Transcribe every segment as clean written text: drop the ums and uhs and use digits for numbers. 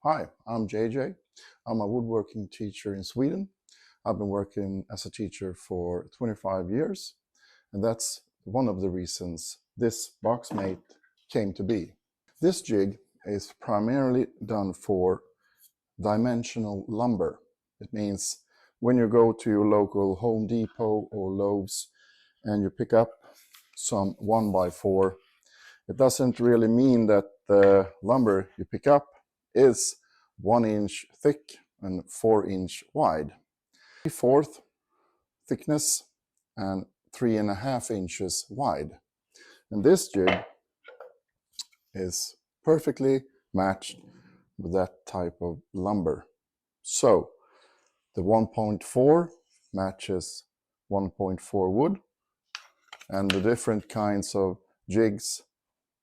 Hi, I'm JJ. I'm a woodworking teacher in Sweden. I've been working as a teacher for 25 years, and that's one of the reasons this BoxMate came to be. This jig is primarily done for dimensional lumber. It means when you go to your local Home Depot or Lowe's and you pick up some 1x4, it doesn't really mean that the lumber you pick up is 1 inch thick and 4-inch wide. 3/4 thickness and 3.5 inches wide. And this jig is perfectly matched with that type of lumber. So the 1.4 matches 1.4 wood, and the different kinds of jigs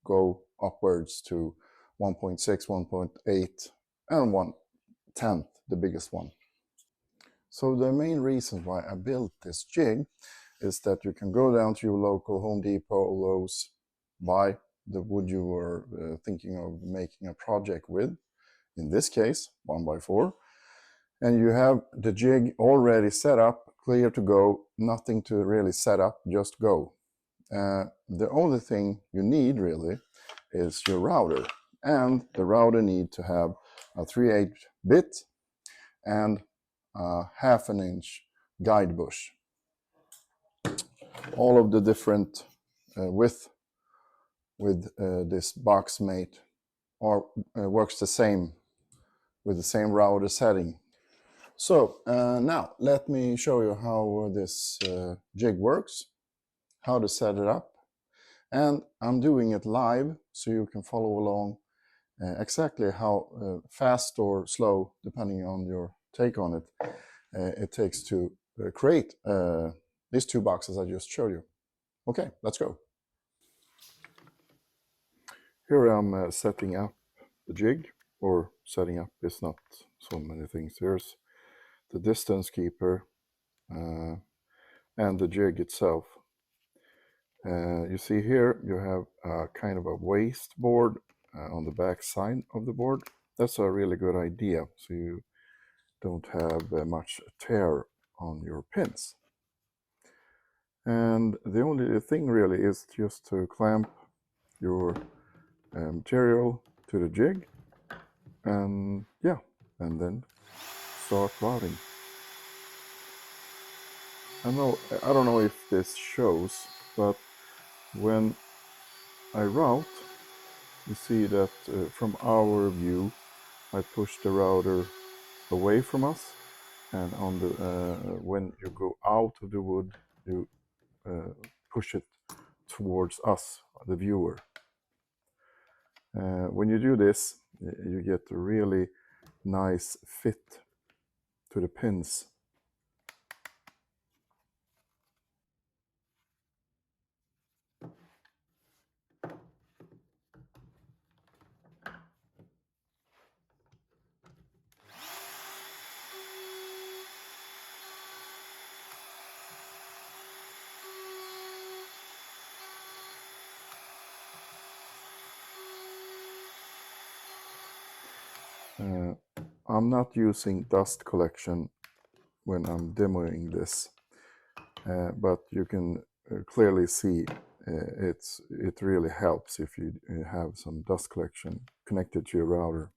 go upwards to 1.6, 1.8, and 1/10, the biggest one. So the main reason why I built this jig is that you can go down to your local Home Depot or Lowe's, buy the wood you were thinking of making a project with, in this case 1x4, and you have the jig already set up, clear to go, nothing to really set up, just go. The only thing you need really is your router, and the router need to have a 3/8 bit and a 1/2 inch guide bush. All of the different width with this BoxMate works the same with the same router setting. So now let me show you how this jig works, how to set it up, and I'm doing it live so you can follow along exactly how fast or slow, depending on your take on it, it takes to create these two boxes I just showed you. Okay, let's go. Here I'm setting up the jig, or setting up is not so many things. Here's the distance keeper and the jig itself. You see here you have a kind of a waste board on the back side of the board. That's a really good idea, so you don't have much tear on your pins. And the only thing really is just to clamp your material to the jig, and yeah, and then start routing. I don't know if this shows, but when I route, you see that from our view I push the router away from us, and on the when you go out of the wood you push it towards us, the viewer. When you do this, you get a really nice fit to the pins. I'm not using dust collection when I'm demoing this, but you can clearly see it really helps if you have some dust collection connected to your router.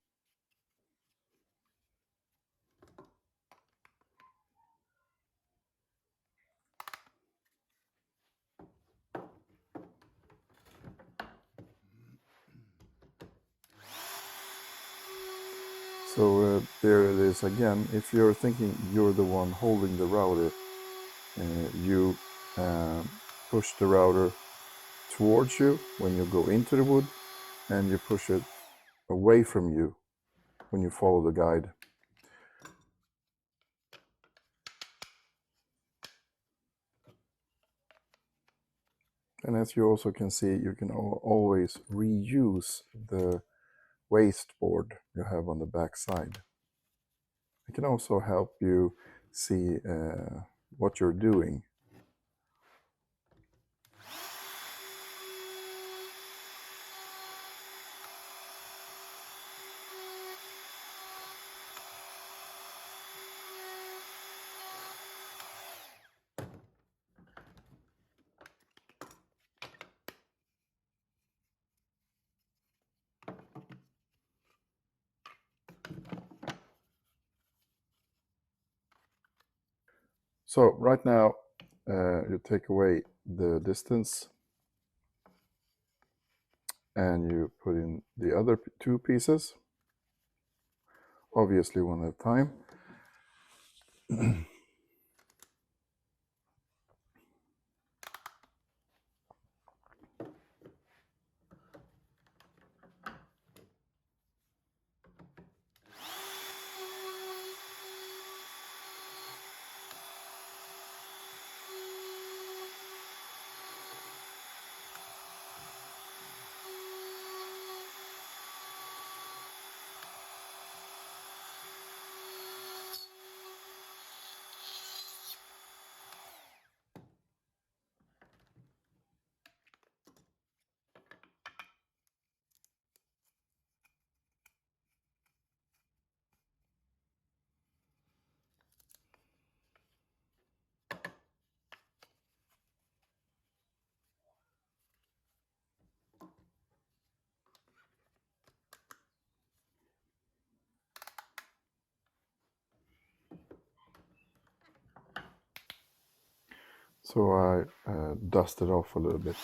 So there it is again. If you're thinking you're the one holding the router, you push the router towards you when you go into the wood, and you push it away from you when you follow the guide. And as you also can see, you can always reuse the waste board you have on the back side. It can also help you see what you're doing. So right now, you take away the distance and you put in the other two pieces, obviously one at a time. So I dust it off a little bit.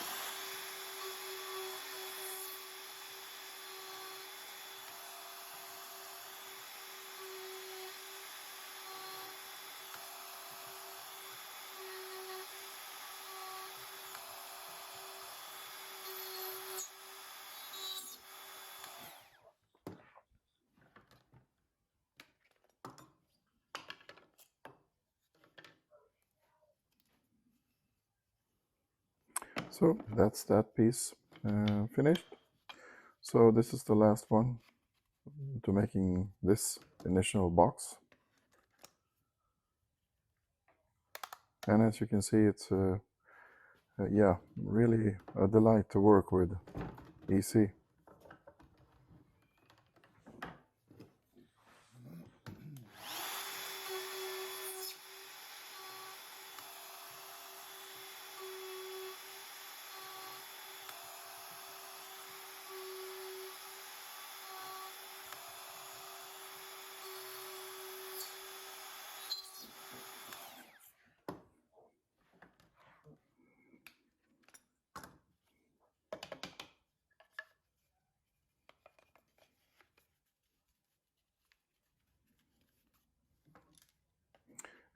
So that's that piece finished. So this is the last one to making this initial box. And as you can see, it's yeah, really a delight to work with. Easy.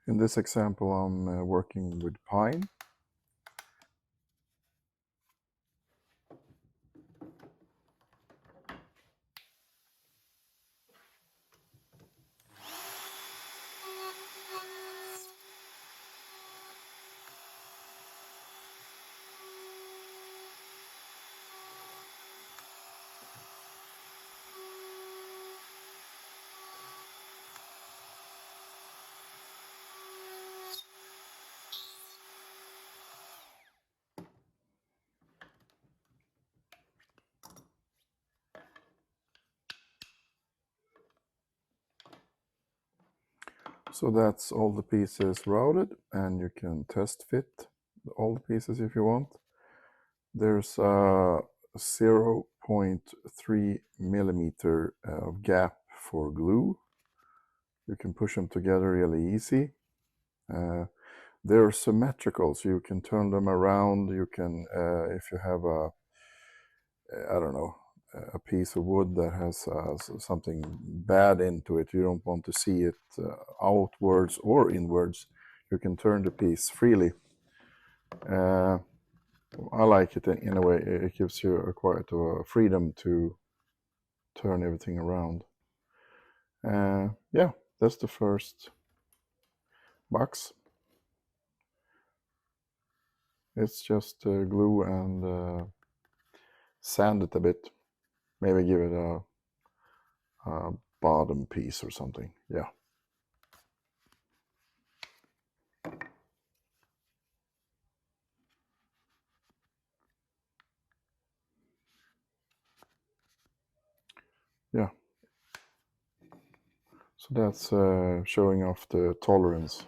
In this example, I'm working with pine. So that's all the pieces routed, and you can test fit all the pieces if you want. There's a 0.3 millimeter gap for glue. You can push them together really easy. They're symmetrical, so you can turn them around. You can, if you have a, I don't know, a piece of wood that has something bad into it, you don't want to see it outwards or inwards, you can turn the piece freely. I like it in a way. It gives you quite a freedom to turn everything around. Yeah, that's the first box. It's just glue and sand it a bit. Maybe give it a bottom piece or something. Yeah. Yeah. So that's showing off the tolerance.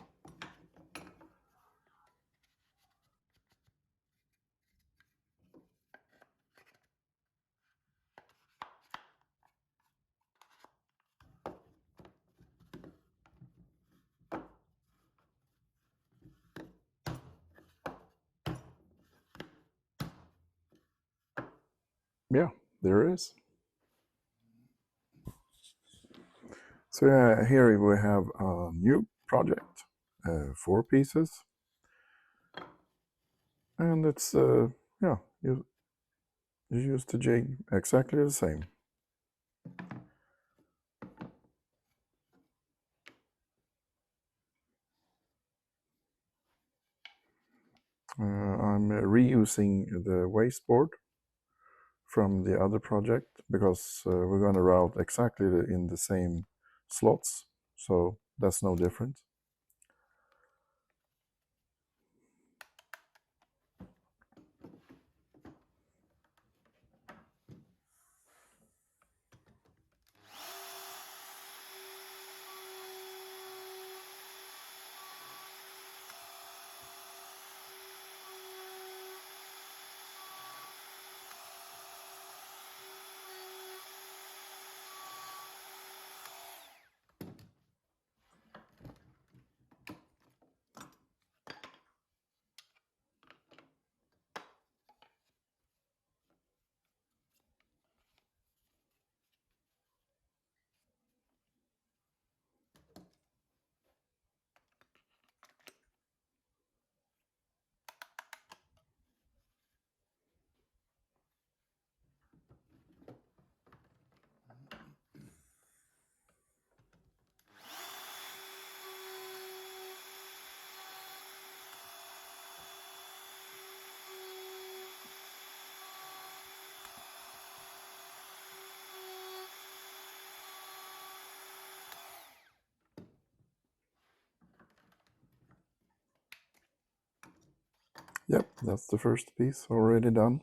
Yeah, there is. So here we have a new project, 4 pieces, and it's yeah, you use the jig exactly the same. I'm reusing the wasteboard from the other project because we're going to route exactly in the same slots, so that's no different. Yep, that's the first piece already done.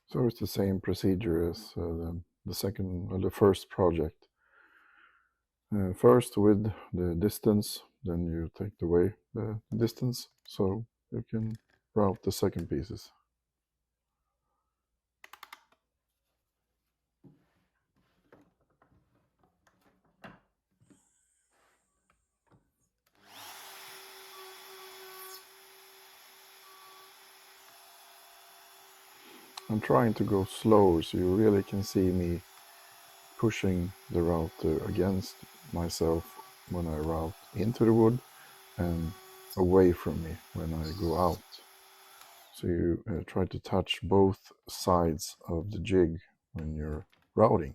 So it's the same procedure as the second or the first project. First with the distance, then you take away the distance so you can route the second pieces. I'm trying to go slower so you really can see me pushing the router against myself when I route into the wood and away from me when I go out. So you try to touch both sides of the jig when you're routing.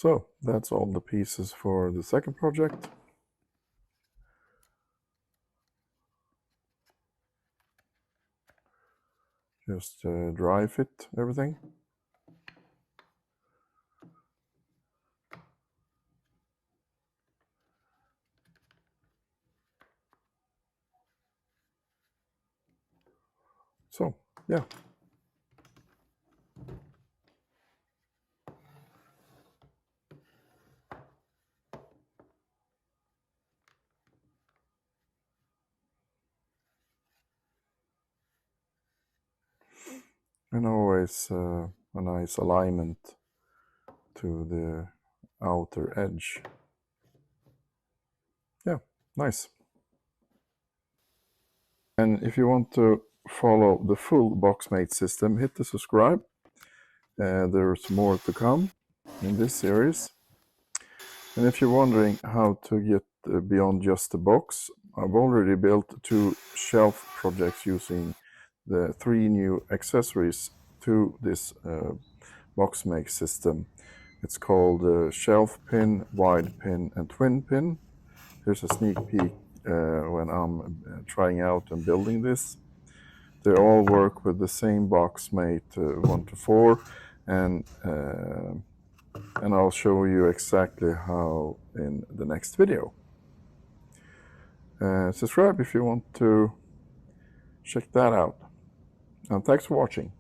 So that's all the pieces for the second project. Just dry fit everything. So, yeah. And always a nice alignment to the outer edge. Yeah, nice. And if you want to follow the full BoxMate system, hit the subscribe. There's more to come in this series. And if you're wondering how to get beyond just the box, I've already built 2 shelf projects using the 3 new accessories to this BoxMate system. It's called shelf pin, wide pin, and twin pin. Here's a sneak peek when I'm trying out and building this. They all work with the same BoxMate 1 to 4, and I'll show you exactly how in the next video. Subscribe if you want to check that out. And thanks for watching.